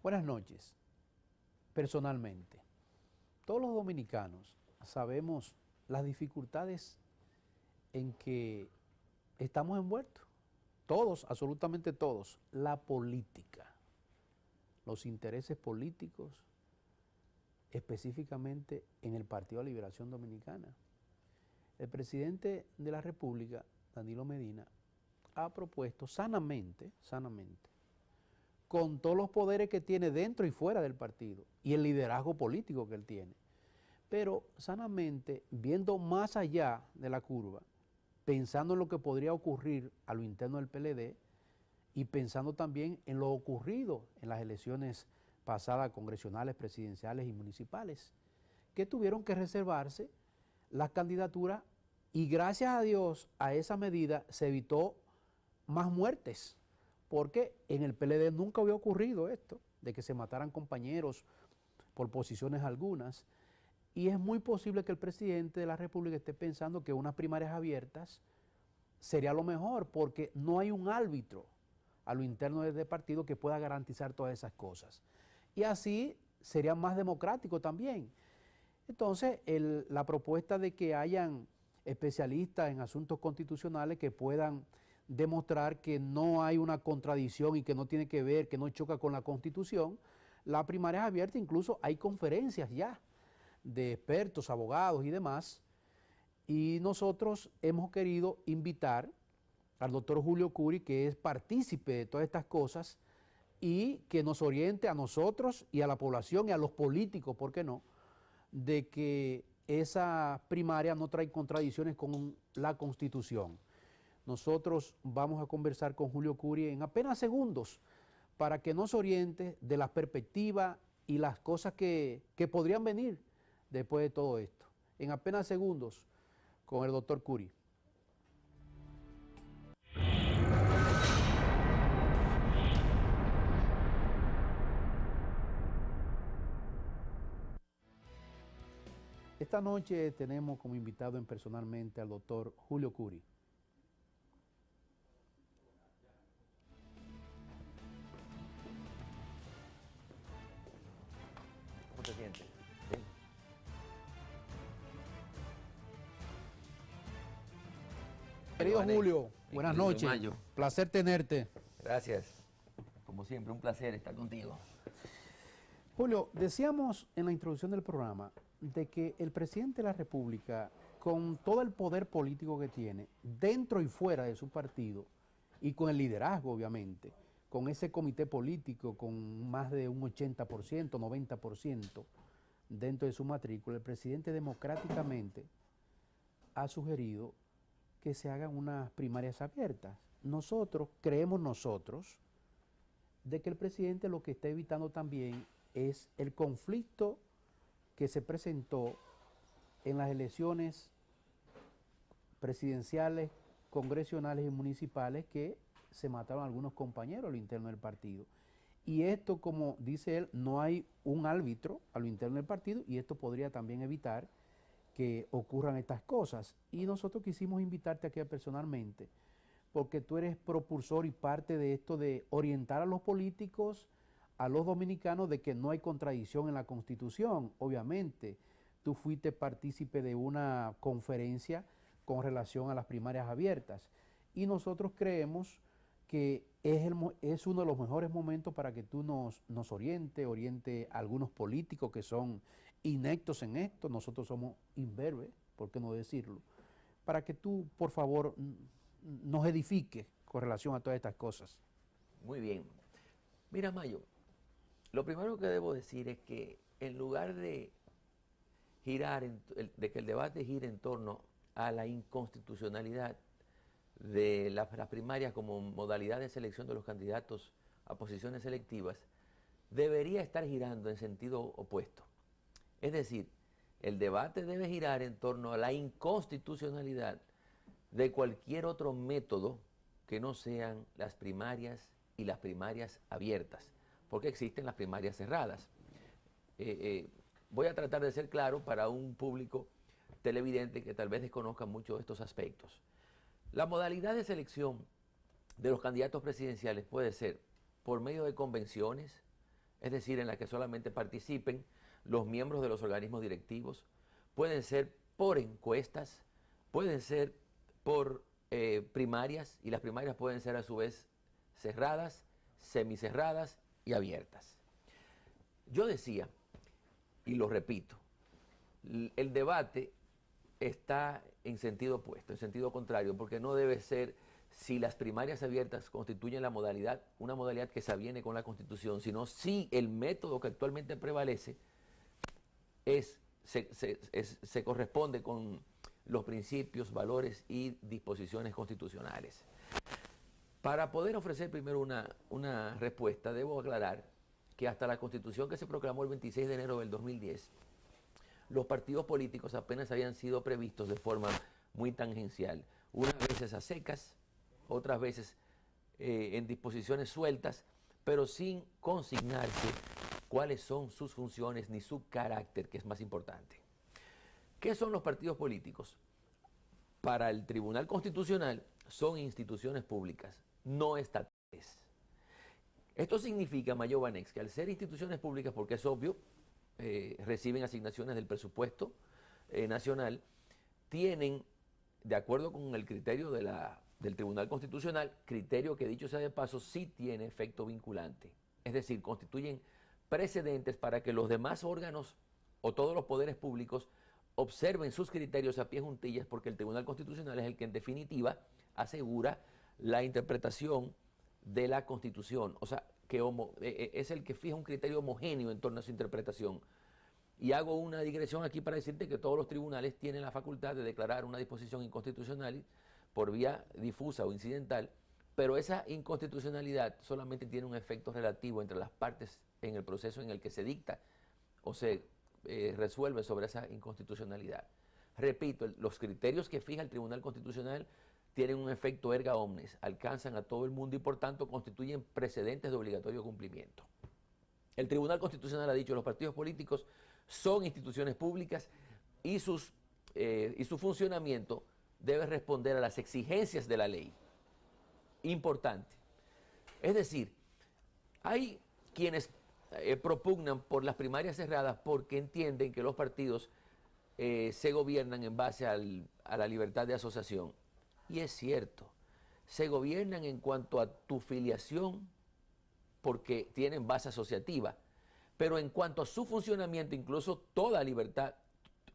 Buenas noches. Personalmente, todos los dominicanos sabemos las dificultades en que estamos envueltos. Todos, absolutamente todos. La política, los intereses políticos, específicamente en el Partido de la Liberación Dominicana. El presidente de la República, Danilo Medina, ha propuesto sanamente, con todos los poderes que tiene dentro y fuera del partido y el liderazgo político que él tiene, pero sanamente, viendo más allá de la curva, pensando en lo que podría ocurrir a lo interno del PLD y pensando también en lo ocurrido en las elecciones pasadas congresionales, presidenciales y municipales, que tuvieron que reservarse las candidaturas y gracias a Dios a esa medida se evitó más muertes, porque en el PLD nunca había ocurrido esto, de que se mataran compañeros por posiciones algunas, y es muy posible que el presidente de la República esté pensando que unas primarias abiertas sería lo mejor, porque no hay un árbitro a lo interno del partido que pueda garantizar todas esas cosas. Y así sería más democrático también. Entonces, la propuesta de que hayan especialistas en asuntos constitucionales que puedan demostrar que no hay una contradicción y que no tiene que ver, que no choca con la Constitución, la primaria es abierta, incluso hay conferencias ya de expertos, abogados y demás, y nosotros hemos querido invitar al doctor Julio Curi, que es partícipe de todas estas cosas, y que nos oriente a nosotros y a la población y a los políticos, ¿por qué no?, de que esa primaria no trae contradicciones con la Constitución. Nosotros vamos a conversar con Julio Curi en apenas segundos para que nos oriente de las perspectivas y las cosas que podrían venir después de todo esto. En apenas segundos con el doctor Curi. Esta noche tenemos como invitado personalmente al doctor Julio Curi. ¿Cómo te sientes? ¿Bien? Querido Julio, buenas noches. Mayo. Placer tenerte. Gracias. Como siempre, un placer estar contigo. Julio, decíamos en la introducción del programa de que el presidente de la República, con todo el poder político que tiene, dentro y fuera de su partido, y con el liderazgo, obviamente, con ese comité político con más de un 80%, 90% dentro de su matrícula, el presidente democráticamente ha sugerido que se hagan unas primarias abiertas. Creemos de que el presidente lo que está evitando también es el conflicto que se presentó en las elecciones presidenciales, congresionales y municipales, que se mataron algunos compañeros a lo interno del partido. Y esto, como dice él, no hay un árbitro a lo interno del partido, y esto podría también evitar que ocurran estas cosas. Y nosotros quisimos invitarte aquí personalmente, porque tú eres propulsor y parte de esto de orientar a los políticos, a los dominicanos, de que no hay contradicción en la Constitución. Obviamente, tú fuiste partícipe de una conferencia con relación a las primarias abiertas, y nosotros creemos que es uno de los mejores momentos para que tú nos oriente a algunos políticos que son ineptos en esto. Nosotros somos imberbes, ¿por qué no decirlo?, para que tú, por favor, nos edifiques con relación a todas estas cosas. Muy bien. Mira, Mayo, lo primero que debo decir es que en lugar de que el debate gire en torno a la inconstitucionalidad de las primarias como modalidad de selección de los candidatos a posiciones selectivas, debería estar girando en sentido opuesto. Es decir, el debate debe girar en torno a la inconstitucionalidad de cualquier otro método que no sean las primarias y las primarias abiertas, porque existen las primarias cerradas. Voy a tratar de ser claro para un público televidente que tal vez desconozca mucho de estos aspectos. La modalidad de selección de los candidatos presidenciales puede ser por medio de convenciones, es decir, en la que solamente participen los miembros de los organismos directivos, pueden ser por encuestas, pueden ser por primarias, y las primarias pueden ser a su vez cerradas, semicerradas y abiertas. Yo decía, y lo repito, el debate está en sentido opuesto, en sentido contrario, porque no debe ser si las primarias abiertas constituyen la modalidad, una modalidad que se aviene con la Constitución, sino si el método que actualmente prevalece se corresponde con los principios, valores y disposiciones constitucionales. Para poder ofrecer primero una respuesta, debo aclarar que hasta la Constitución que se proclamó el 26 de enero del 2010, los partidos políticos apenas habían sido previstos de forma muy tangencial, unas veces a secas, otras veces en disposiciones sueltas, pero sin consignarse cuáles son sus funciones ni su carácter, que es más importante. ¿Qué son los partidos políticos? Para el Tribunal Constitucional son instituciones públicas, no estatales. Esto significa, Mayo Banex, que al ser instituciones públicas, porque es obvio, reciben asignaciones del presupuesto nacional, tienen, de acuerdo con el criterio del Tribunal Constitucional, criterio que dicho sea de paso, sí tiene efecto vinculante. Es decir, constituyen precedentes para que los demás órganos o todos los poderes públicos observen sus criterios a pie juntillas, porque el Tribunal Constitucional es el que en definitiva asegura la interpretación de la Constitución, o sea, que es el que fija un criterio homogéneo en torno a su interpretación. Y hago una digresión aquí para decirte que todos los tribunales tienen la facultad de declarar una disposición inconstitucional por vía difusa o incidental, pero esa inconstitucionalidad solamente tiene un efecto relativo entre las partes en el proceso en el que se dicta o se resuelve sobre esa inconstitucionalidad. Repito, los criterios que fija el Tribunal Constitucional tienen un efecto erga omnes, alcanzan a todo el mundo y por tanto constituyen precedentes de obligatorio cumplimiento. El Tribunal Constitucional ha dicho que los partidos políticos son instituciones públicas y su funcionamiento debe responder a las exigencias de la ley. Importante. Es decir, hay quienes propugnan por las primarias cerradas porque entienden que los partidos se gobiernan en base a la libertad de asociación. Y es cierto, se gobiernan en cuanto a tu filiación porque tienen base asociativa, pero en cuanto a su funcionamiento, incluso toda libertad,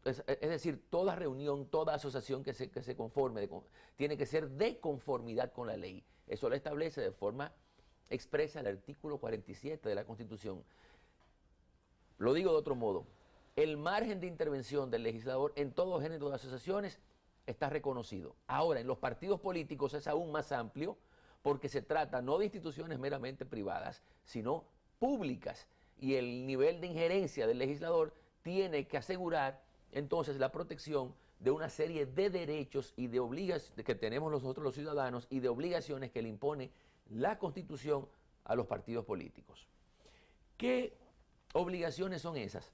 es decir, toda reunión, toda asociación que se conforme, tiene que ser de conformidad con la ley. Eso lo establece de forma expresa el artículo 47 de la Constitución. Lo digo de otro modo, el margen de intervención del legislador en todo género de asociaciones está reconocido. Ahora, en los partidos políticos es aún más amplio porque se trata no de instituciones meramente privadas, sino públicas. Y el nivel de injerencia del legislador tiene que asegurar entonces la protección de una serie de derechos y de obligaciones que tenemos nosotros los ciudadanos y de obligaciones que le impone la Constitución a los partidos políticos. ¿Qué obligaciones son esas?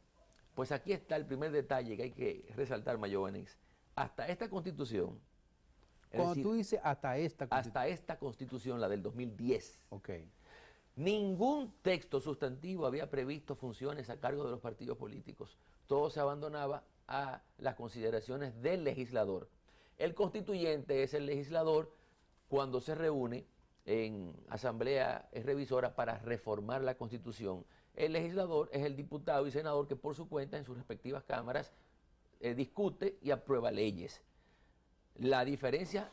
Pues aquí está el primer detalle que hay que resaltar, Mayo Banex. Hasta esta Constitución, Cuando tú dices hasta esta Constitución, la del 2010, okay, ningún texto sustantivo había previsto funciones a cargo de los partidos políticos. Todo se abandonaba a las consideraciones del legislador. El constituyente es el legislador cuando se reúne en asamblea revisora para reformar la Constitución. El legislador es el diputado y senador que por su cuenta en sus respectivas cámaras discute y aprueba leyes. La diferencia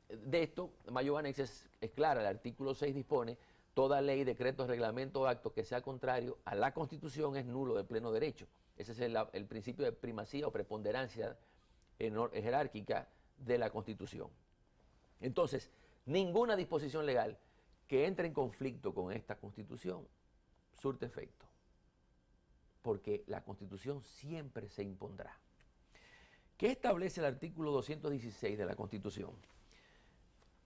de esto, Mayo Banex, es clara. El artículo 6 dispone: toda ley, decreto, reglamento o acto que sea contrario a la Constitución es nulo de pleno derecho. Ese es el principio de primacía o preponderancia jerárquica de la Constitución. Entonces, ninguna disposición legal que entre en conflicto con esta Constitución surte efecto, porque la Constitución siempre se impondrá. ¿Qué establece el artículo 216 de la Constitución?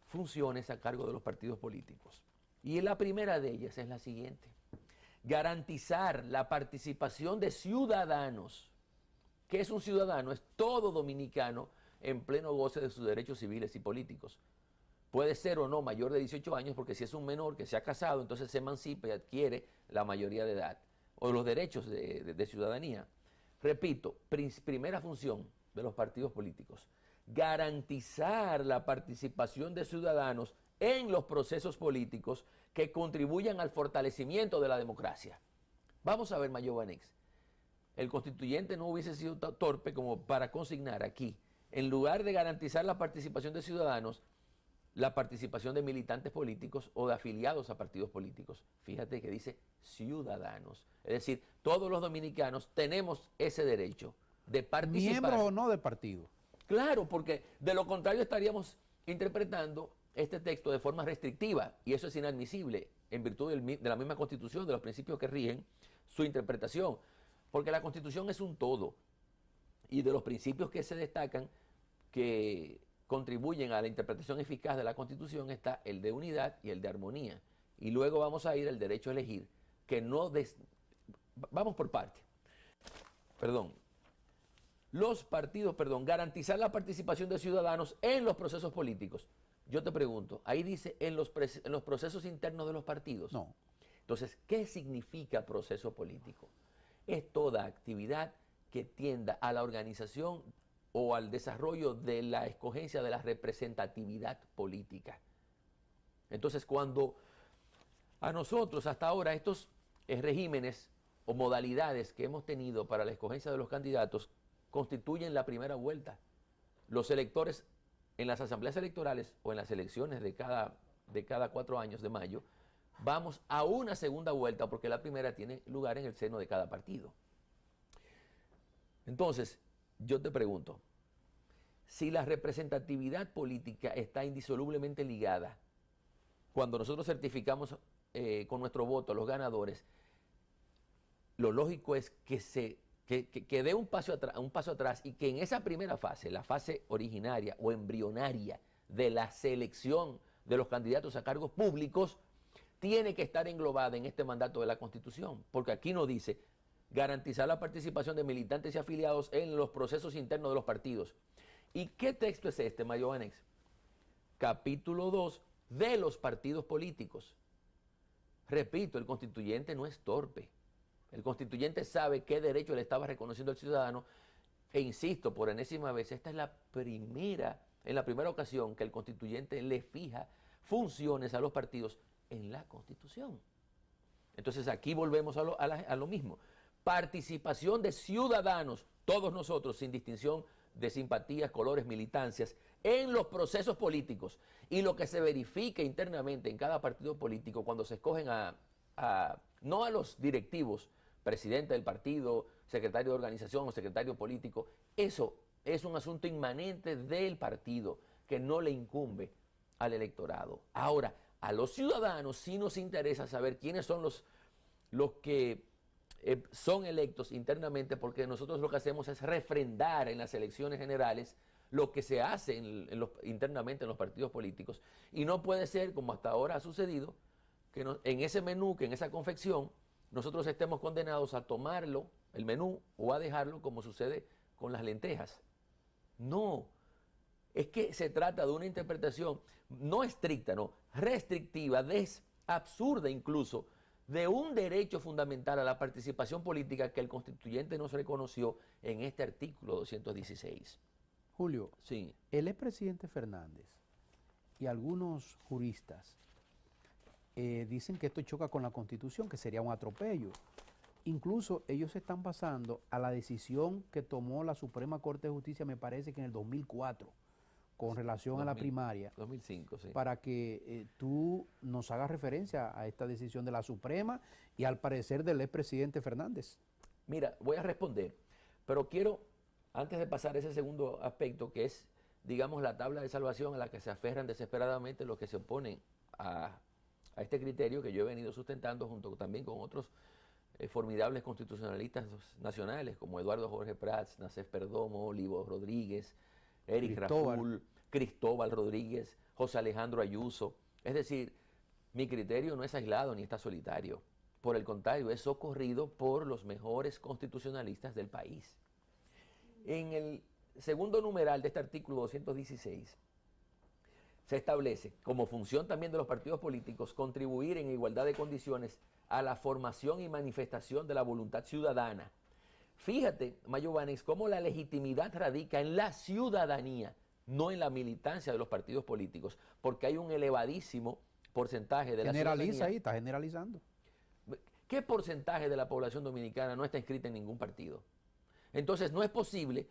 Funciones a cargo de los partidos políticos. Y la primera de ellas es la siguiente: garantizar la participación de ciudadanos. ¿Qué es un ciudadano? Es todo dominicano en pleno goce de sus derechos civiles y políticos. puede ser o no mayor de 18 años, porque si es un menor que se ha casado, entonces se emancipa y adquiere la mayoría de edad o los derechos de ciudadanía. Repito, primera función de los partidos políticos, garantizar la participación de ciudadanos en los procesos políticos que contribuyan al fortalecimiento de la democracia. Vamos a ver, Mayovanex, el constituyente no hubiese sido torpe como para consignar aquí, en lugar de garantizar la participación de ciudadanos, la participación de militantes políticos o de afiliados a partidos políticos. Fíjate que dice ciudadanos. Es decir, todos los dominicanos tenemos ese derecho de participar. Miembros o no de partido. Claro, porque de lo contrario estaríamos interpretando este texto de forma restrictiva y eso es inadmisible en virtud de la misma Constitución, de los principios que rigen su interpretación. Porque la Constitución es un todo y de los principios que se destacan que contribuyen a la interpretación eficaz de la Constitución está el de unidad y el de armonía. Y luego vamos a ir al derecho a elegir, que no... Vamos por parte. Garantizar la participación de ciudadanos en los procesos políticos. Yo te pregunto, ahí dice en los procesos internos de los partidos. No. Entonces, ¿qué significa proceso político? Es toda actividad que tienda a la organización o al desarrollo de la escogencia de la representatividad política. Entonces, cuando a nosotros hasta ahora estos regímenes o modalidades que hemos tenido para la escogencia de los candidatos constituyen la primera vuelta. Los electores en las asambleas electorales o en las elecciones de cada 4 años de mayo, vamos a una segunda vuelta porque la primera tiene lugar en el seno de cada partido. Entonces, yo te pregunto, si la representatividad política está indisolublemente ligada, cuando nosotros certificamos con nuestro voto a los ganadores, lo lógico es que dé un paso atrás y que en esa primera fase, la fase originaria o embrionaria de la selección de los candidatos a cargos públicos, tiene que estar englobada en este mandato de la Constitución, porque aquí no dice garantizar la participación de militantes y afiliados en los procesos internos de los partidos. ¿Y qué texto es este, Mayovanex? Capítulo 2 de los partidos políticos. Repito, el constituyente no es torpe. El constituyente sabe qué derecho le estaba reconociendo al ciudadano e insisto, por enésima vez, esta es la primera ocasión que el constituyente le fija funciones a los partidos en la Constitución. Entonces aquí volvemos a lo mismo. Participación de ciudadanos, todos nosotros, sin distinción de simpatías, colores, militancias, en los procesos políticos. Y lo que se verifique internamente en cada partido político cuando se escogen no a los directivos, presidente del partido, secretario de organización o secretario político, eso es un asunto inmanente del partido que no le incumbe al electorado. Ahora, a los ciudadanos sí nos interesa saber quiénes son los que son electos internamente, porque nosotros lo que hacemos es refrendar en las elecciones generales lo que se hace internamente en los partidos políticos. Y no puede ser, como hasta ahora ha sucedido, que en ese menú, que en esa confección, nosotros estemos condenados a tomarlo, el menú, o a dejarlo como sucede con las lentejas. No, es que se trata de una interpretación no estricta, no, restrictiva, absurda incluso, de un derecho fundamental a la participación política que el constituyente nos reconoció en este artículo 216. Julio, sí. El expresidente Fernández y algunos juristas dicen que esto choca con la Constitución, que sería un atropello. Incluso ellos se están basando a la decisión que tomó la Suprema Corte de Justicia, me parece que en el 2004, con relación a la primaria. 2005, sí. Para que tú nos hagas referencia a esta decisión de la Suprema y al parecer del expresidente Fernández. Mira, voy a responder, pero quiero, antes de pasar a ese segundo aspecto, que es, digamos, la tabla de salvación a la que se aferran desesperadamente los que se oponen a este criterio que yo he venido sustentando junto también con otros formidables constitucionalistas nacionales como Eduardo Jorge Prats, Nacef Perdomo, Olivo Rodríguez, Eric Raful, Cristóbal Rodríguez, José Alejandro Ayuso. Es decir, mi criterio no es aislado ni está solitario. Por el contrario, es socorrido por los mejores constitucionalistas del país. En el segundo numeral de este artículo 216, se establece como función también de los partidos políticos contribuir en igualdad de condiciones a la formación y manifestación de la voluntad ciudadana. Fíjate, Mayo Banex, cómo la legitimidad radica en la ciudadanía, no en la militancia de los partidos políticos, porque hay un elevadísimo porcentaje de la ciudadanía. Generaliza ahí, está generalizando. ¿Qué porcentaje de la población dominicana no está inscrita en ningún partido? Entonces no es posible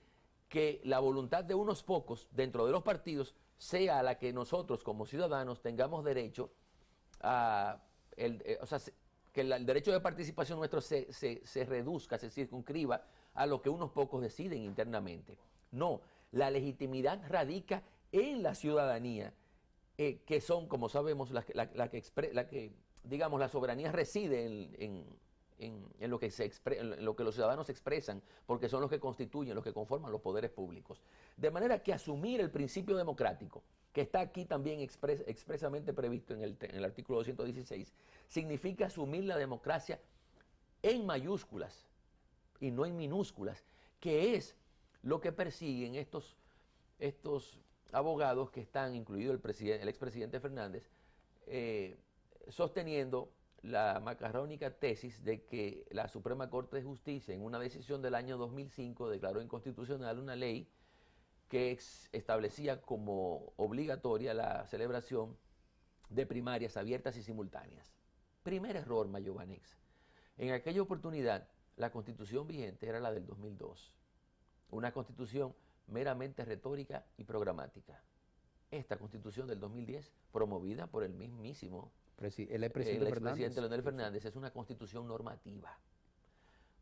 que la voluntad de unos pocos dentro de los partidos sea la que nosotros como ciudadanos tengamos derecho a, o sea, que el derecho de participación nuestro se reduzca, se circunscriba a lo que unos pocos deciden internamente. No, la legitimidad radica en la ciudadanía, que son, como sabemos, la que digamos, la soberanía reside en lo que en lo que los ciudadanos expresan, porque son los que constituyen, los que conforman los poderes públicos. De manera que asumir el principio democrático, que está aquí también expresamente previsto en el artículo 216, significa asumir la democracia en mayúsculas y no en minúsculas, que es lo que persiguen estos abogados que están, incluido el expresidente Fernández, sosteniendo la macarrónica tesis de que la Suprema Corte de Justicia, en una decisión del año 2005, declaró inconstitucional una ley que establecía como obligatoria la celebración de primarias abiertas y simultáneas. Primer error, Mayo Banex. En aquella oportunidad, la constitución vigente era la del 2002, una constitución meramente retórica y programática. Esta constitución del 2010, promovida por el mismísimo El expresidente Leonel Fernández, es una constitución normativa,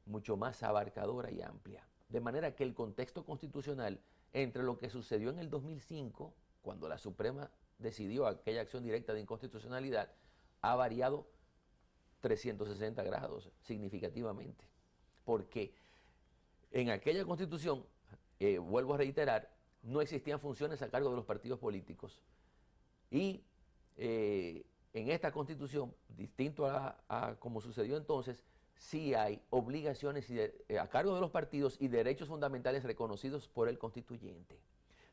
mucho más abarcadora y amplia. De manera que el contexto constitucional entre lo que sucedió en el 2005, cuando la Suprema decidió aquella acción directa de inconstitucionalidad, ha variado 360 grados significativamente. Porque en aquella constitución, vuelvo a reiterar, no existían funciones a cargo de los partidos políticos. Y en esta constitución, distinto a como sucedió entonces, sí hay obligaciones a cargo de los partidos y derechos fundamentales reconocidos por el constituyente.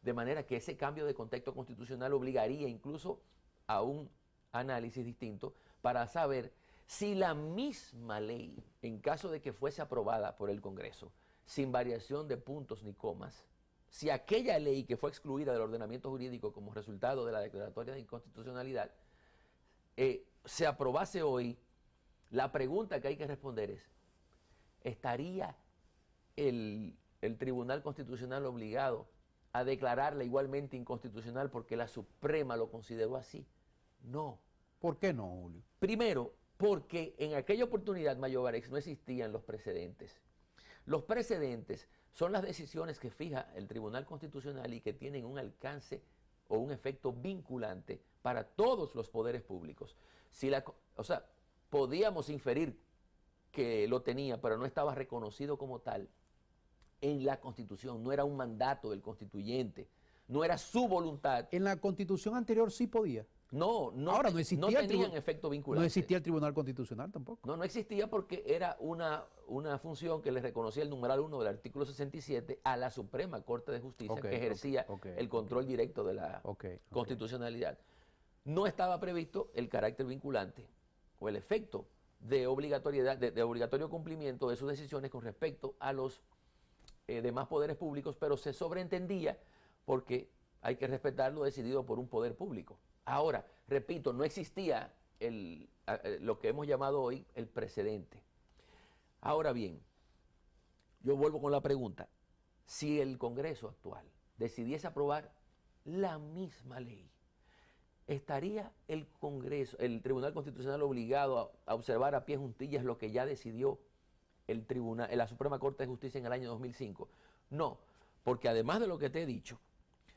De manera que ese cambio de contexto constitucional obligaría incluso a un análisis distinto para saber si la misma ley, en caso de que fuese aprobada por el Congreso, sin variación de puntos ni comas, si aquella ley que fue excluida del ordenamiento jurídico como resultado de la declaratoria de inconstitucionalidad, se aprobase hoy, la pregunta que hay que responder es, ¿estaría el Tribunal Constitucional obligado a declararla igualmente inconstitucional porque la Suprema lo consideró así? No. ¿Por qué no, Julio? Primero, porque en aquella oportunidad, Mayo Banex, no existían los precedentes. Los precedentes son las decisiones que fija el Tribunal Constitucional y que tienen un alcance o un efecto vinculante para todos los poderes públicos. O sea, podíamos inferir que lo tenía, pero no estaba reconocido como tal en la Constitución, no era un mandato del constituyente, no era su voluntad. En la Constitución anterior sí podía. No Ahora no existía, no tenían efecto vinculante. No existía el Tribunal Constitucional tampoco. No existía porque era una función que le reconocía el numeral 1 del artículo 67 a la Suprema Corte de Justicia, que ejercía el control directo de la constitucionalidad. No estaba previsto el carácter vinculante o el efecto de obligatoriedad, de obligatorio cumplimiento de sus decisiones con respecto a los demás poderes públicos, pero se sobreentendía porque hay que respetar lo decidido por un poder público. Ahora, repito, no existía lo que hemos llamado hoy el precedente. Ahora bien, yo vuelvo con la pregunta, si el Congreso actual decidiese aprobar la misma ley, ¿estaría el Congreso, el Tribunal Constitucional obligado a observar a pie juntillas lo que ya decidió la Suprema Corte de Justicia en el año 2005? No, porque además de lo que te he dicho,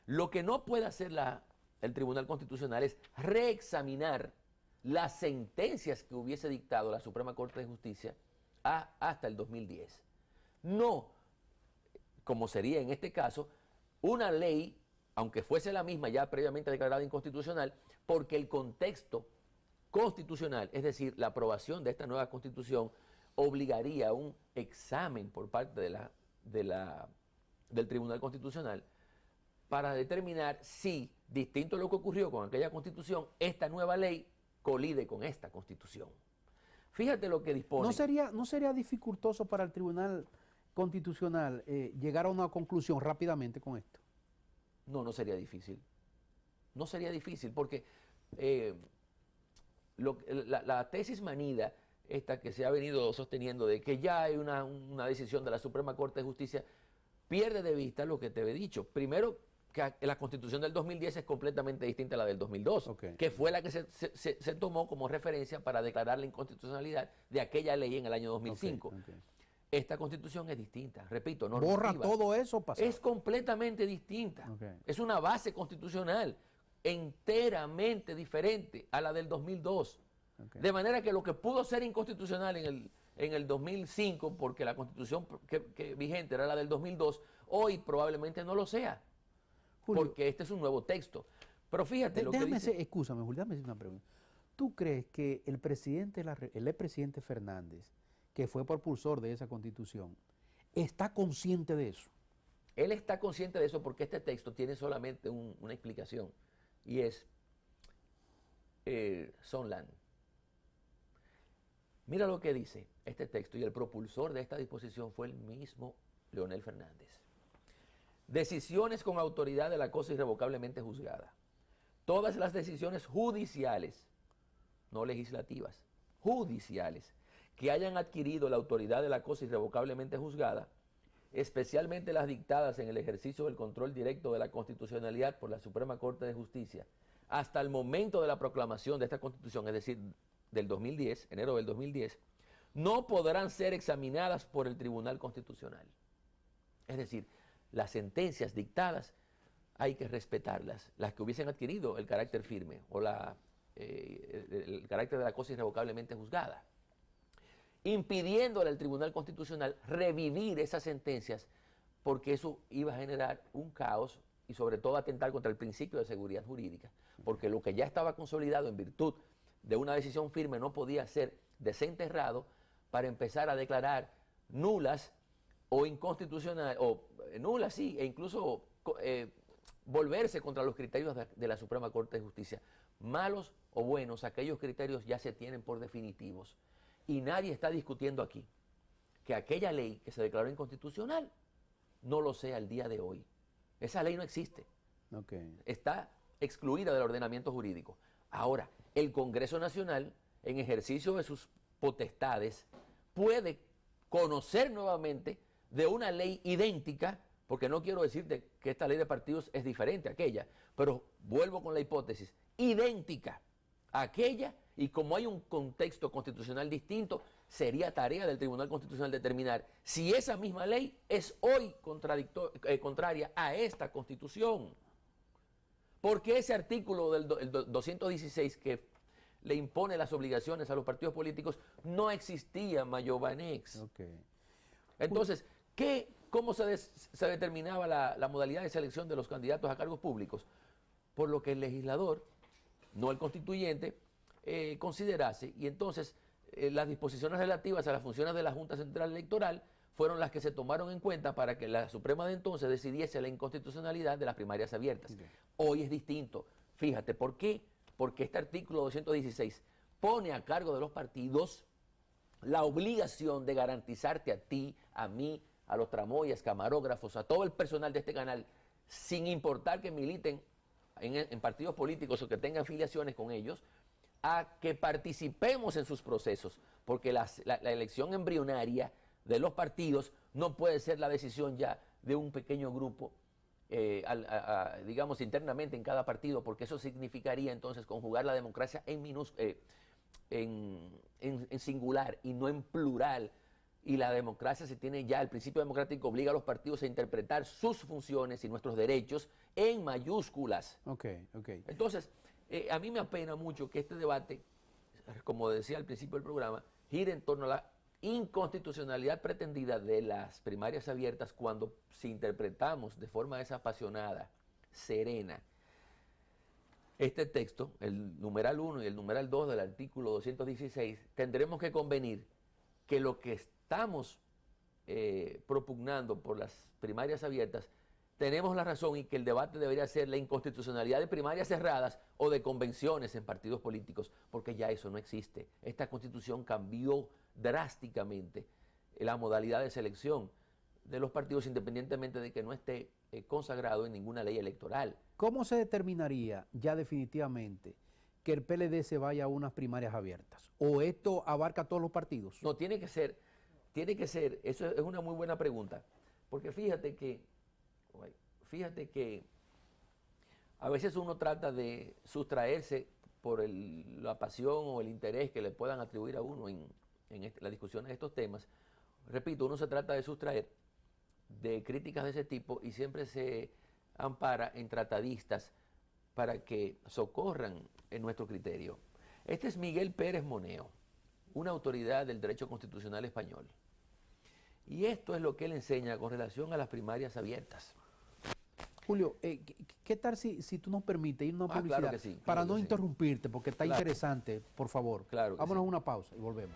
lo que no puede hacer el Tribunal Constitucional es reexaminar las sentencias que hubiese dictado la Suprema Corte de Justicia hasta el 2010. No, como sería en este caso, una ley, aunque fuese la misma ya previamente declarada inconstitucional, porque el contexto constitucional, es decir, la aprobación de esta nueva Constitución, obligaría a un examen por parte del Tribunal Constitucional para determinar si distinto a lo que ocurrió con aquella constitución, esta nueva ley colide con esta constitución. Fíjate lo que dispone. ¿No sería dificultoso para el Tribunal Constitucional llegar a una conclusión rápidamente con esto? No, no sería difícil. No sería difícil porque la tesis manida, esta que se ha venido sosteniendo de que ya hay una decisión de la Suprema Corte de Justicia, pierde de vista lo que te he dicho. Primero, que la Constitución del 2010 es completamente distinta a la del 2002, que fue la que se tomó como referencia para declarar la inconstitucionalidad de aquella ley en el año 2005. Esta Constitución es distinta, repito, normativa. ¿Borra todo eso pasado? Es completamente distinta. Es una base constitucional enteramente diferente a la del 2002. De manera que lo que pudo ser inconstitucional en el 2005, porque la Constitución que vigente era la del 2002, hoy probablemente no lo sea. Julio, porque este es un nuevo texto. Pero fíjate lo que dice. Excúsame, Julio, déjame hacer una pregunta. ¿Tú crees que el expresidente Fernández, que fue propulsor de esa Constitución, está consciente de eso? Él está consciente de eso porque este texto tiene solamente una explicación, y es Sondland. Mira lo que dice este texto, y el propulsor de esta disposición fue el mismo Leonel Fernández. Decisiones con autoridad de la cosa irrevocablemente juzgada. Todas las decisiones judiciales, no legislativas, judiciales, que hayan adquirido la autoridad de la cosa irrevocablemente juzgada, especialmente las dictadas en el ejercicio del control directo de la constitucionalidad por la Suprema Corte de Justicia, hasta el momento de la proclamación de esta Constitución, es decir, del 2010, enero del 2010, no podrán ser examinadas por el Tribunal Constitucional. Es decir, las sentencias dictadas hay que respetarlas, las que hubiesen adquirido el carácter firme o el carácter de la cosa irrevocablemente juzgada, impidiéndole al Tribunal Constitucional revivir esas sentencias, porque eso iba a generar un caos y sobre todo atentar contra el principio de seguridad jurídica, porque lo que ya estaba consolidado en virtud de una decisión firme no podía ser desenterrado para empezar a declarar nulas o inconstitucionales, o nulas sí, e incluso volverse contra los criterios de la Suprema Corte de Justicia. Malos o buenos, aquellos criterios ya se tienen por definitivos. Y nadie está discutiendo aquí que aquella ley que se declaró inconstitucional no lo sea el día de hoy. Esa ley no existe. Está excluida del ordenamiento jurídico. Ahora, el Congreso Nacional, en ejercicio de sus potestades, puede conocer nuevamente de una ley idéntica, porque no quiero decirte que esta ley de partidos es diferente a aquella, pero vuelvo con la hipótesis, idéntica a aquella, y como hay un contexto constitucional distinto, sería tarea del Tribunal Constitucional determinar si esa misma ley es hoy contraria a esta Constitución. Porque ese artículo del 216 que le impone las obligaciones a los partidos políticos no existía Mayo Banex. Entonces, ¿cómo se determinaba la modalidad de selección de los candidatos a cargos públicos? Por lo que el legislador, no el constituyente, considerase, y entonces las disposiciones relativas a las funciones de la Junta Central Electoral fueron las que se tomaron en cuenta para que la Suprema de entonces decidiese la inconstitucionalidad de las primarias abiertas. Hoy es distinto. Fíjate, ¿por qué? Porque este artículo 216 pone a cargo de los partidos la obligación de garantizarte a ti, a mí, a los tramoyas, camarógrafos, a todo el personal de este canal, sin importar que militen en partidos políticos o que tengan filiaciones con ellos, a que participemos en sus procesos, porque la elección embrionaria de los partidos no puede ser la decisión ya de un pequeño grupo, digamos internamente en cada partido, porque eso significaría entonces conjugar la democracia en singular y no en plural, y la democracia se tiene ya, el principio democrático obliga a los partidos a interpretar sus funciones y nuestros derechos en mayúsculas. Entonces, a mí me apena mucho que este debate, como decía al principio del programa, gire en torno a la inconstitucionalidad pretendida de las primarias abiertas, cuando si interpretamos de forma desapasionada, serena, este texto, el numeral 1 y el numeral 2 del artículo 216, tendremos que convenir que lo que estamos propugnando por las primarias abiertas tenemos la razón y que el debate debería ser la inconstitucionalidad de primarias cerradas o de convenciones en partidos políticos, porque ya eso no existe. Esta constitución cambió drásticamente la modalidad de selección de los partidos independientemente de que no esté consagrado en ninguna ley electoral. ¿Cómo se determinaría ya definitivamente que el PLD se vaya a unas primarias abiertas? ¿O esto abarca a todos los partidos? No, tiene que ser, eso es una muy buena pregunta, porque fíjate que a veces uno trata de sustraerse por la pasión o el interés que le puedan atribuir a uno en la discusión de estos temas. Repito, uno se trata de sustraer de críticas de ese tipo y siempre se ampara en tratadistas para que socorran en nuestro criterio. Este es Miguel Pérez Moneo, una autoridad del derecho constitucional español. Y esto es lo que él enseña con relación a las primarias abiertas. Julio, ¿qué tal si tú nos permites ir a una publicidad? Claro que sí, para claro no que sí. interrumpirte, porque está interesante, por favor. Claro que Vámonos sí. a una pausa y volvemos.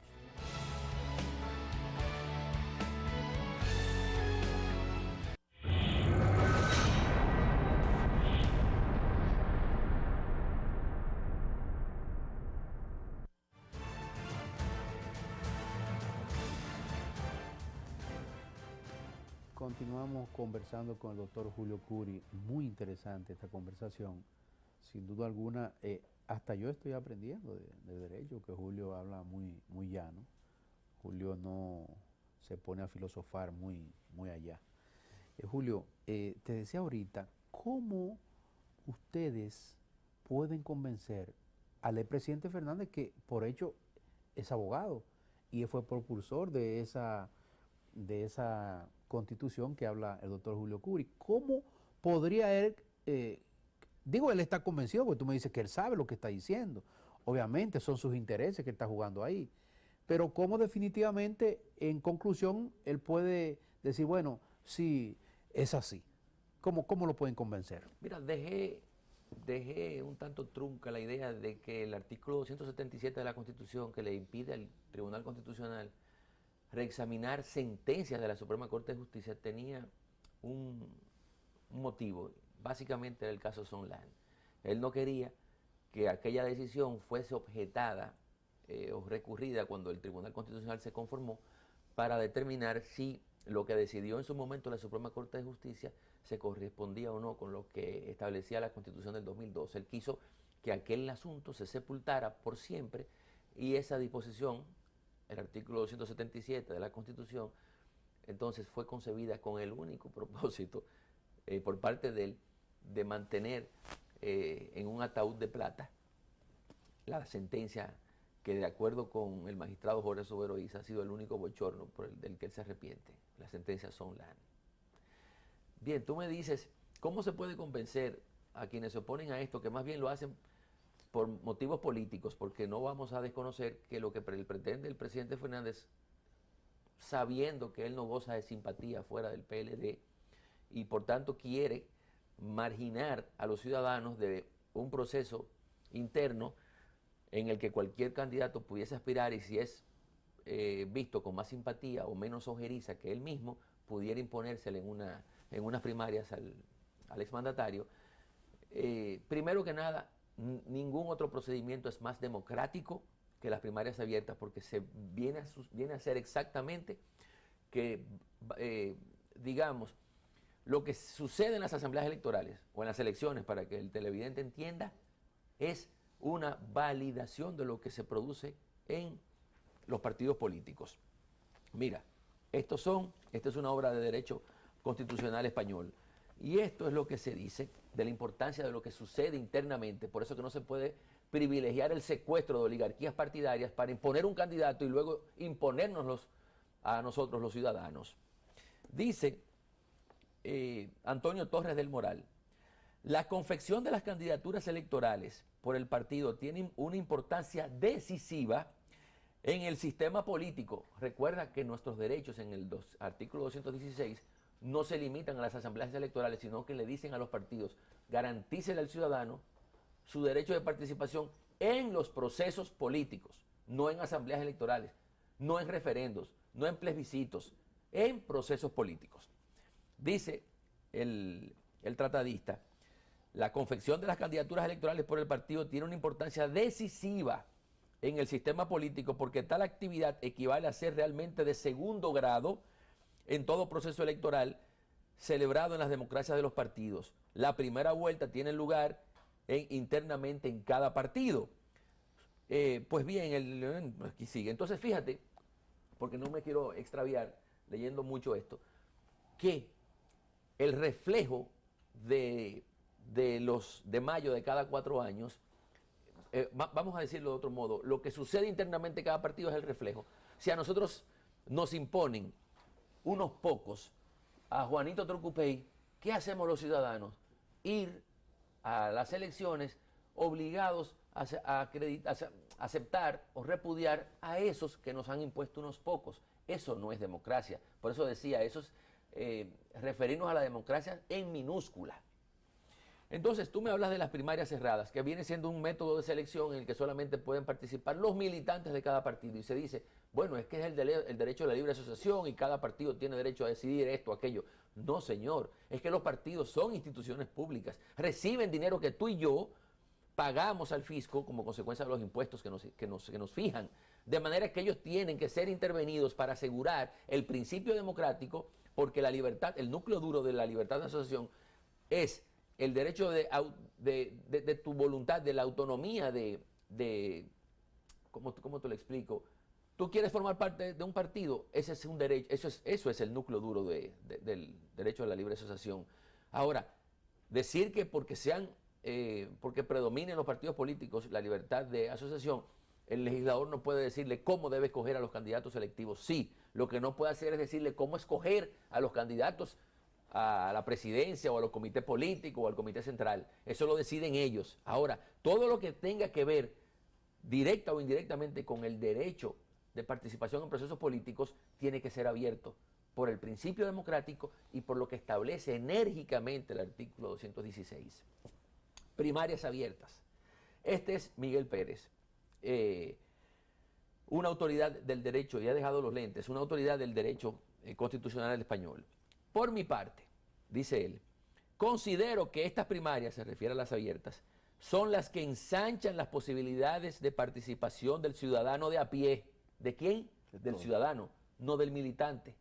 Continuamos conversando con el doctor Julio Curi. Muy interesante esta conversación. Sin duda alguna, hasta yo estoy aprendiendo de derecho, que Julio habla muy llano. Julio no se pone a filosofar muy allá. Julio, te decía ahorita, ¿cómo ustedes pueden convencer al expresidente Fernández, que por hecho es abogado y fue propulsor de esa constitución que habla el doctor Julio Curi? ¿Cómo podría él, él está convencido, porque tú me dices que él sabe lo que está diciendo, obviamente son sus intereses que está jugando ahí, pero cómo definitivamente, en conclusión, él puede decir, bueno, sí, es así? ¿Cómo lo pueden convencer? Mira, dejé un tanto trunca la idea de que el artículo 277 de la Constitución, que le impide al Tribunal Constitucional reexaminar sentencias de la Suprema Corte de Justicia, tenía un motivo. Básicamente era el caso Sonlan. Él no quería que aquella decisión fuese objetada o recurrida cuando el Tribunal Constitucional se conformó para determinar si lo que decidió en su momento la Suprema Corte de Justicia se correspondía o no con lo que establecía la Constitución del 2002. Él quiso que aquel asunto se sepultara por siempre y esa disposición, el artículo 277 de la Constitución, entonces fue concebida con el único propósito por parte de él de mantener en un ataúd de plata la sentencia que, de acuerdo con el magistrado Jorge Sobero Isa, ha sido el único bochorno del que él se arrepiente, la sentencia Sonlan. Bien, tú me dices, ¿cómo se puede convencer a quienes se oponen a esto, que más bien lo hacen por motivos políticos? Porque no vamos a desconocer que lo que pretende el presidente Fernández, sabiendo que él no goza de simpatía fuera del PLD y por tanto quiere marginar a los ciudadanos de un proceso interno en el que cualquier candidato pudiese aspirar, y si es visto con más simpatía o menos ojeriza que él mismo, pudiera imponérsele en unas primarias al exmandatario. Primero que nada, ningún otro procedimiento es más democrático que las primarias abiertas, porque se viene a hacer exactamente que, digamos, lo que sucede en las asambleas electorales o en las elecciones, para que el televidente entienda, es una validación de lo que se produce en los partidos políticos. Mira, esta es una obra de derecho constitucional español, y esto es lo que se dice de la importancia de lo que sucede internamente. Por eso que no se puede privilegiar el secuestro de oligarquías partidarias para imponer un candidato y luego imponérnoslos a nosotros los ciudadanos. Dice Antonio Torres del Moral: la confección de las candidaturas electorales por el partido tiene una importancia decisiva en el sistema político. Recuerda que nuestros derechos en el artículo 216 no se limitan a las asambleas electorales, sino que le dicen a los partidos: garantícele al ciudadano su derecho de participación en los procesos políticos, no en asambleas electorales, no en referendos, no en plebiscitos, en procesos políticos. Dice el tratadista, la confección de las candidaturas electorales por el partido tiene una importancia decisiva en el sistema político porque tal actividad equivale a ser realmente de segundo grado en todo proceso electoral celebrado en las democracias de los partidos. La primera vuelta tiene lugar internamente en cada partido. Pues bien, aquí sigue. Entonces fíjate, porque no me quiero extraviar leyendo mucho esto, que el reflejo de mayo de cada 4 años, vamos a decirlo de otro modo, lo que sucede internamente en cada partido es el reflejo. Si a nosotros nos imponen unos pocos a Juanito Trocupey, ¿qué hacemos los ciudadanos? Ir a las elecciones obligados a aceptar o repudiar a esos que nos han impuesto unos pocos. Eso no es democracia. Por eso decía, eso es referirnos a la democracia en minúscula. Entonces, tú me hablas de las primarias cerradas, que viene siendo un método de selección en el que solamente pueden participar los militantes de cada partido. Y se dice, bueno, es que es el derecho a la libre asociación y cada partido tiene derecho a decidir esto, aquello. No, señor, es que los partidos son instituciones públicas, reciben dinero que tú y yo pagamos al fisco como consecuencia de los impuestos que nos fijan. De manera que ellos tienen que ser intervenidos para asegurar el principio democrático, porque la libertad, el núcleo duro de la libertad de asociación es el derecho de tu voluntad, de la autonomía ¿cómo te lo explico? Tú quieres formar parte de un partido, ese es un derecho, eso es el núcleo duro del derecho a la libre asociación. Ahora, decir que porque predominen los partidos políticos la libertad de asociación, el legislador no puede decirle cómo debe escoger a los candidatos selectivos. Sí, lo que no puede hacer es decirle cómo escoger a los candidatos a la presidencia o a los comités políticos o al comité central. Eso lo deciden ellos. Ahora, todo lo que tenga que ver directa o indirectamente con el derecho de participación en procesos políticos tiene que ser abierto por el principio democrático y por lo que establece enérgicamente el artículo 216. Primarias abiertas. Este es Miguel Pérez, una autoridad del derecho, y ha dejado los lentes, una autoridad del derecho constitucional español. Por mi parte, dice él, considero que estas primarias, se refiere a las abiertas, son las que ensanchan las posibilidades de participación del ciudadano de a pie. ¿De quién? Del ciudadano, no del militante.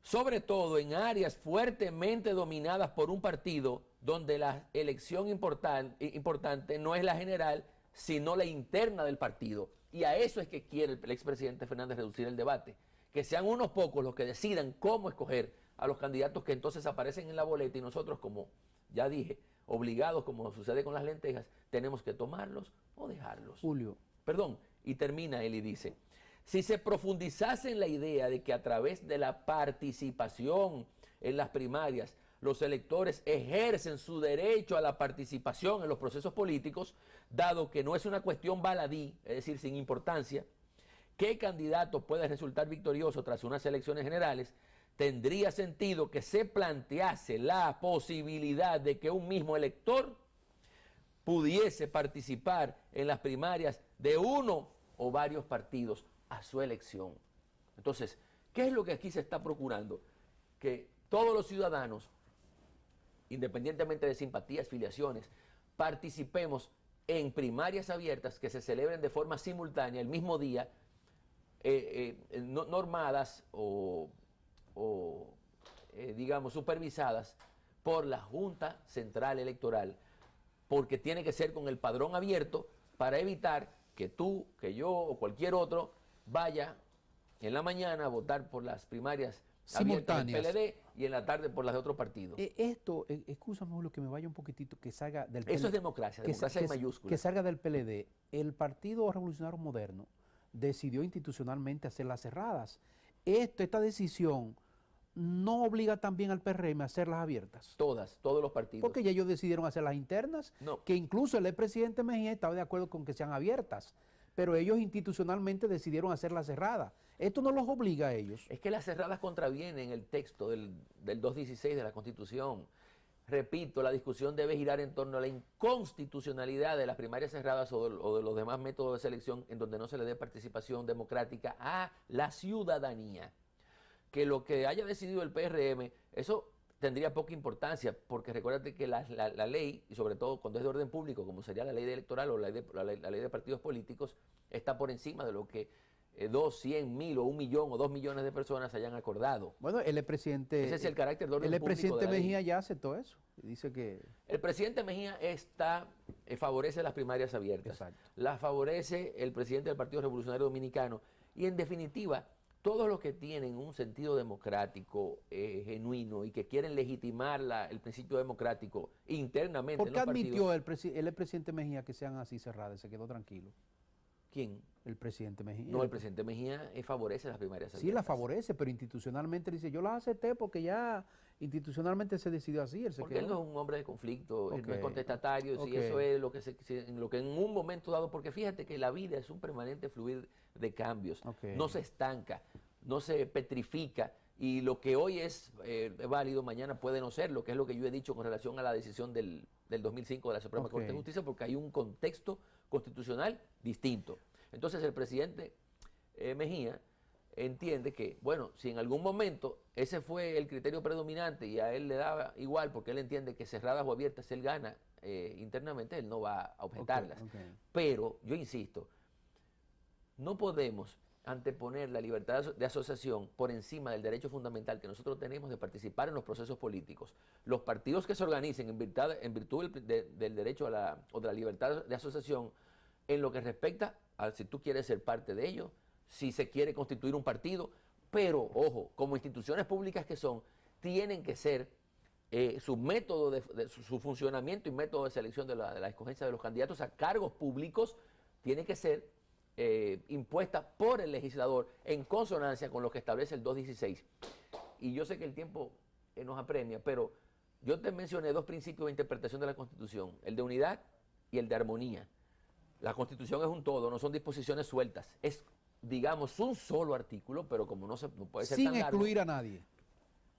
Sobre todo en áreas fuertemente dominadas por un partido donde la elección importante no es la general, sino la interna del partido. Y a eso es que quiere el expresidente Fernández reducir el debate. Que sean unos pocos los que decidan cómo escoger a los candidatos que entonces aparecen en la boleta y nosotros, como ya dije, obligados, como sucede con las lentejas, tenemos que tomarlos o dejarlos. Julio. Perdón, y termina él y dice, si se profundizase en la idea de que a través de la participación en las primarias los electores ejercen su derecho a la participación en los procesos políticos, dado que no es una cuestión baladí, es decir, sin importancia, qué candidato puede resultar victorioso tras unas elecciones generales, tendría sentido que se plantease la posibilidad de que un mismo elector pudiese participar en las primarias de uno o varios partidos a su elección. Entonces, ¿qué es lo que aquí se está procurando? Que todos los ciudadanos, independientemente de simpatías, filiaciones, participemos en primarias abiertas que se celebren de forma simultánea el mismo día, normadas o digamos, supervisadas por la Junta Central Electoral, porque tiene que ser con el padrón abierto para evitar que tú, que yo o cualquier otro vaya en la mañana a votar por las primarias abiertas del PLD y en la tarde por las de otro partido. Excúsame lo que me vaya un poquitito, que salga del PLD. Eso es democracia, democracia en mayúsculas. Que salga del PLD. El Partido Revolucionario Moderno decidió institucionalmente hacerlas cerradas. Esta decisión no obliga también al PRM a hacerlas abiertas. Todos los partidos. Porque ya ellos decidieron hacerlas internas, no. Que incluso el expresidente Mejía estaba de acuerdo con que sean abiertas, pero ellos institucionalmente decidieron hacerlas cerradas. Esto no los obliga a ellos. Es que las cerradas contravienen el texto del 216 de la Constitución. Repito, la discusión debe girar en torno a la inconstitucionalidad de las primarias cerradas o de los demás métodos de selección en donde no se le dé participación democrática a la ciudadanía. Que lo que haya decidido el PRM, eso tendría poca importancia, porque recuérdate que la ley, y sobre todo cuando es de orden público, como sería la ley electoral o la ley de partidos políticos, está por encima de lo que 2, 100, 1000 o 1 millón o 2 millones de personas hayan acordado. Bueno, el expresidente... Ese es el carácter de orden el público expresidente de la ley. Mejía ya aceptó eso. Dice que... El presidente Mejía favorece las primarias abiertas. Exacto. Las favorece el presidente del Partido Revolucionario Dominicano. Y en definitiva, todos los que tienen un sentido democrático genuino y que quieren legitimar el principio democrático internamente ¿Por en qué los admitió partidos, el expresidente Mejía que sean así cerradas? Se quedó tranquilo. ¿quién? El presidente Mejía. No, el presidente Mejía favorece las primarias abiertas. Sí, la favorece, pero institucionalmente dice, yo las acepté porque ya institucionalmente se decidió así. Porque él no es un hombre de conflicto, él no es Ok. contestatario, si Ok. eso es lo que en un momento dado, porque fíjate que la vida es un permanente fluir de cambios, Ok. no se estanca, no se petrifica, y lo que hoy es válido, mañana puede no serlo, que es lo que yo he dicho con relación a la decisión del 2005 de la Suprema Ok. Corte de Justicia, porque hay un contexto constitucional distinto. Entonces el presidente Mejía entiende que, bueno, si en algún momento ese fue el criterio predominante y a él le daba igual, porque él entiende que cerradas o abiertas él gana internamente, él no va a objetarlas. Ok. Pero, yo insisto, no podemos anteponer la libertad de asociación por encima del derecho fundamental que nosotros tenemos de participar en los procesos políticos. Los partidos que se organicen en virtud del derecho o de la libertad de asociación, en lo que respecta a si tú quieres ser parte de ello, si se quiere constituir un partido, pero, ojo, como instituciones públicas que son, tienen que ser su método su funcionamiento y método de selección de la escogencia de los candidatos a cargos públicos tiene que ser impuesta por el legislador en consonancia con lo que establece el 216. Y yo sé que el tiempo nos apremia, pero yo te mencioné 2 principios de interpretación de la Constitución, el de unidad y el de armonía. La Constitución es un todo, no son disposiciones sueltas, es, digamos, un solo artículo, pero como no puede ser Sin tan largo, excluir a nadie.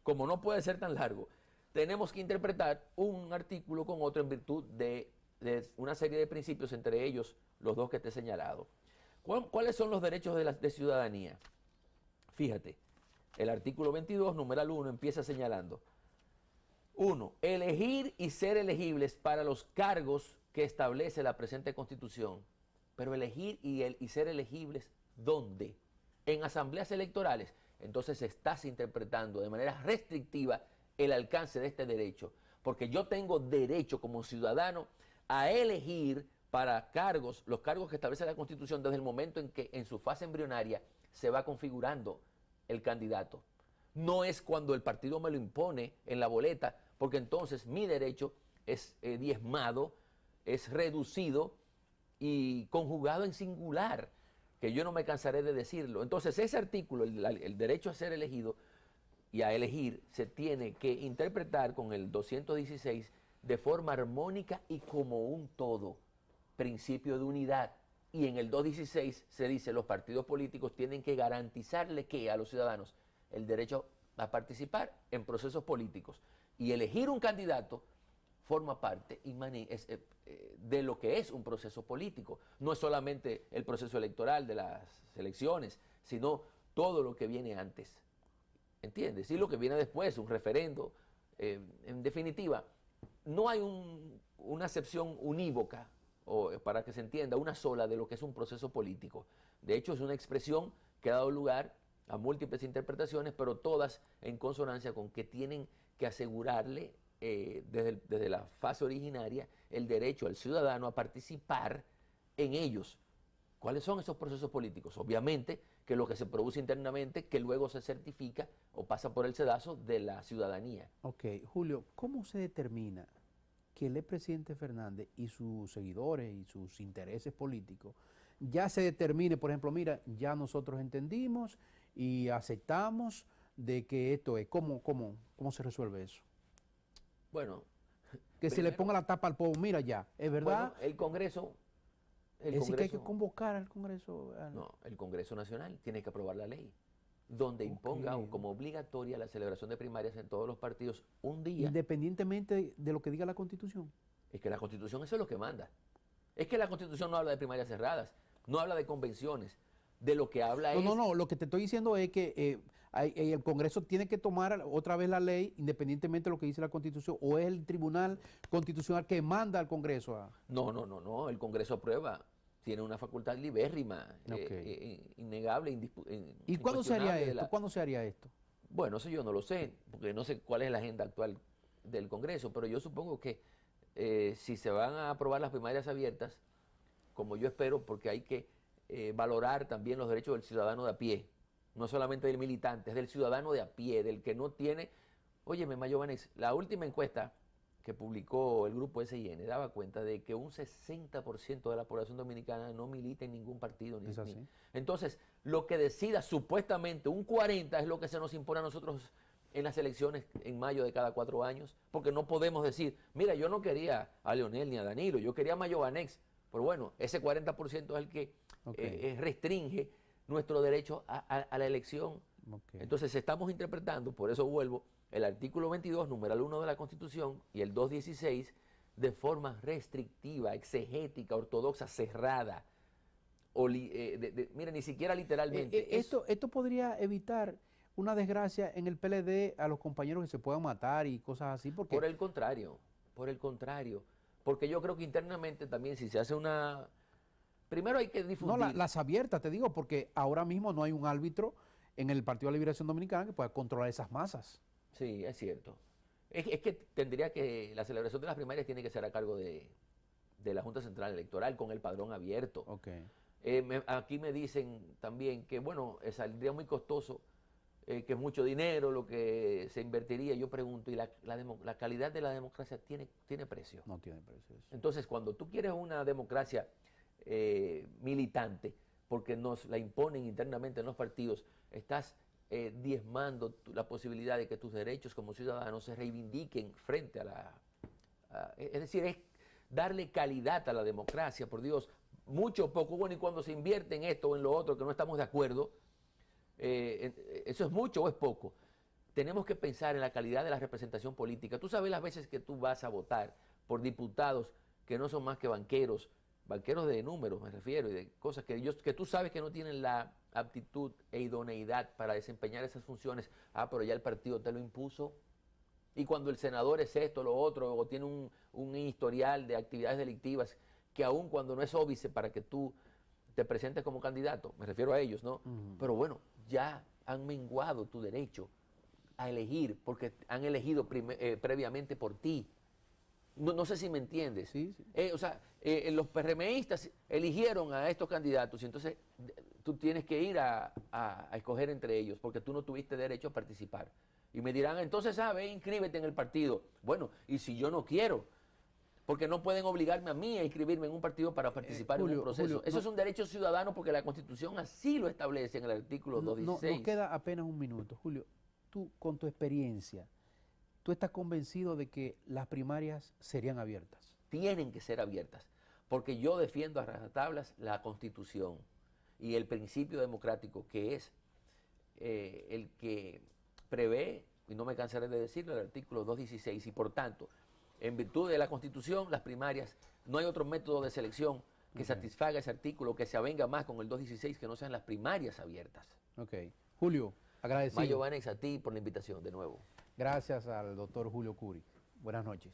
como no puede ser tan largo, tenemos que interpretar un artículo con otro en virtud de una serie de principios, entre ellos los 2 que te he señalado. ¿Cuáles son los derechos de ciudadanía? Fíjate, el artículo 22, numeral 1, empieza señalando: 1. Elegir y ser elegibles para los cargos que establece la presente Constitución. Pero elegir y ser elegibles, ¿dónde? En asambleas electorales. Entonces estás interpretando de manera restrictiva el alcance de este derecho, porque yo tengo derecho como ciudadano a elegir para cargos, los cargos que establece la Constitución desde el momento en que en su fase embrionaria se va configurando el candidato. No es cuando el partido me lo impone en la boleta, porque entonces mi derecho es diezmado, es reducido y conjugado en singular, que yo no me cansaré de decirlo. Entonces ese artículo, el derecho a ser elegido y a elegir, se tiene que interpretar con el 216 de forma armónica y como un todo, principio de unidad. Y en el 216 se dice, los partidos políticos tienen que garantizarle que a los ciudadanos el derecho a participar en procesos políticos. Y elegir un candidato forma parte de lo que es un proceso político. No es solamente el proceso electoral de las elecciones, sino todo lo que viene antes. ¿Entiendes? Y lo que viene después, un referendo. En definitiva, no hay una acepción unívoca, o para que se entienda, una sola de lo que es un proceso político. De hecho, es una expresión que ha dado lugar a múltiples interpretaciones, pero todas en consonancia con que tienen que asegurarle desde la fase originaria el derecho al ciudadano a participar en ellos. ¿Cuáles son esos procesos políticos? Obviamente que lo que se produce internamente, que luego se certifica o pasa por el sedazo de la ciudadanía. Ok, Julio, ¿cómo se determina que el expresidente Fernández y sus seguidores y sus intereses políticos ya se determine, por ejemplo, mira, ya nosotros entendimos y aceptamos de que esto es? ¿Cómo se resuelve eso? Bueno, Que se le ponga la tapa al pueblo, mira ya, ¿es verdad? bueno, el Congreso... Es decir, que hay que convocar al Congreso. No, el Congreso Nacional tiene que aprobar la ley, donde imponga como obligatoria la celebración de primarias en todos los partidos un día. Independientemente de lo que diga la Constitución. Es que la Constitución eso es lo que manda. Es que la Constitución no habla de primarias cerradas, no habla de convenciones, de lo que habla es... No, lo que te estoy diciendo es que el Congreso tiene que tomar otra vez la ley, independientemente de lo que dice la Constitución, o es el Tribunal Constitucional que manda al Congreso a... No, el Congreso aprueba, tiene una facultad libérrima, innegable, ¿Y cuándo se haría incuestionable esto? ¿Cuándo se haría esto? Bueno, eso yo no lo sé, porque no sé cuál es la agenda actual del Congreso, pero yo supongo que si se van a aprobar las primarias abiertas, como yo espero, porque hay que valorar también los derechos del ciudadano de a pie, no solamente del militante, es del ciudadano de a pie, del que no tiene... Óyeme, Mayo Vanex, la última encuesta que publicó el grupo SIN daba cuenta de que un 60% de la población dominicana no milita en ningún partido. ¿Es así? Entonces, lo que decida supuestamente un 40% es lo que se nos impone a nosotros en las elecciones en mayo de cada 4 años, porque no podemos decir, mira, yo no quería a Leonel ni a Danilo, yo quería a Mayo Vanex, pero bueno, ese 40% es el que restringe nuestro derecho a la elección. Entonces estamos interpretando, por eso vuelvo, el artículo 22, numeral 1 de la Constitución y el 216 de forma restrictiva, exegética, ortodoxa, cerrada. Mira, ni siquiera literalmente. Esto podría evitar una desgracia en el PLD a los compañeros que se puedan matar y cosas así. Porque... Por el contrario, porque yo creo que internamente también si se hace una... Primero hay que difundir... No, las abiertas, te digo, porque ahora mismo no hay un árbitro en el Partido de la Liberación Dominicana que pueda controlar esas masas. Sí, es cierto. Es que tendría que, la celebración de las primarias tiene que ser a cargo de la Junta Central Electoral con el padrón abierto. Aquí me dicen también que, bueno, saldría muy costoso, que es mucho dinero lo que se invertiría. Yo pregunto, ¿y la calidad de la democracia tiene precio? No tiene precio. Entonces, cuando tú quieres una democracia militante, porque nos la imponen internamente en los partidos, estás diezmando la posibilidad de que tus derechos como ciudadanos se reivindiquen frente a la... es decir, es darle calidad a la democracia, por Dios, mucho o poco, bueno, y cuando se invierte en esto o en lo otro que no estamos de acuerdo, eso es mucho o es poco. Tenemos que pensar en la calidad de la representación política. Tú sabes las veces que tú vas a votar por diputados que no son más que banqueros de números me refiero, y de cosas que tú sabes que no tienen la aptitud e idoneidad para desempeñar esas funciones, pero ya el partido te lo impuso, y cuando el senador es esto, lo otro, o tiene un historial de actividades delictivas, que aun cuando no es óbice para que tú te presentes como candidato, me refiero a ellos, ¿no? Pero bueno, ya han menguado tu derecho a elegir, porque han elegido previamente por ti. No sé si me entiendes. Sí. Los PRMistas eligieron a estos candidatos y entonces tú tienes que ir a escoger entre ellos porque tú no tuviste derecho a participar. Y me dirán, entonces, ve, inscríbete en el partido. Bueno, y si yo no quiero, porque no pueden obligarme a mí a inscribirme en un partido para participar en un proceso. Julio, eso es un derecho ciudadano porque la Constitución así lo establece en el artículo 216. Nos queda apenas un minuto. Julio, tú con tu experiencia, ¿tú estás convencido de que las primarias serían abiertas? Tienen que ser abiertas, porque yo defiendo a rajatablas la Constitución y el principio democrático que es el que prevé, y no me cansaré de decirlo, el artículo 216, y por tanto, en virtud de la Constitución, las primarias, no hay otro método de selección que satisfaga ese artículo, que se avenga más con el 216, que no sean las primarias abiertas. Julio, agradecido. Mayo Vanex, a ti por la invitación de nuevo. Gracias al doctor Julio Curi. Buenas noches.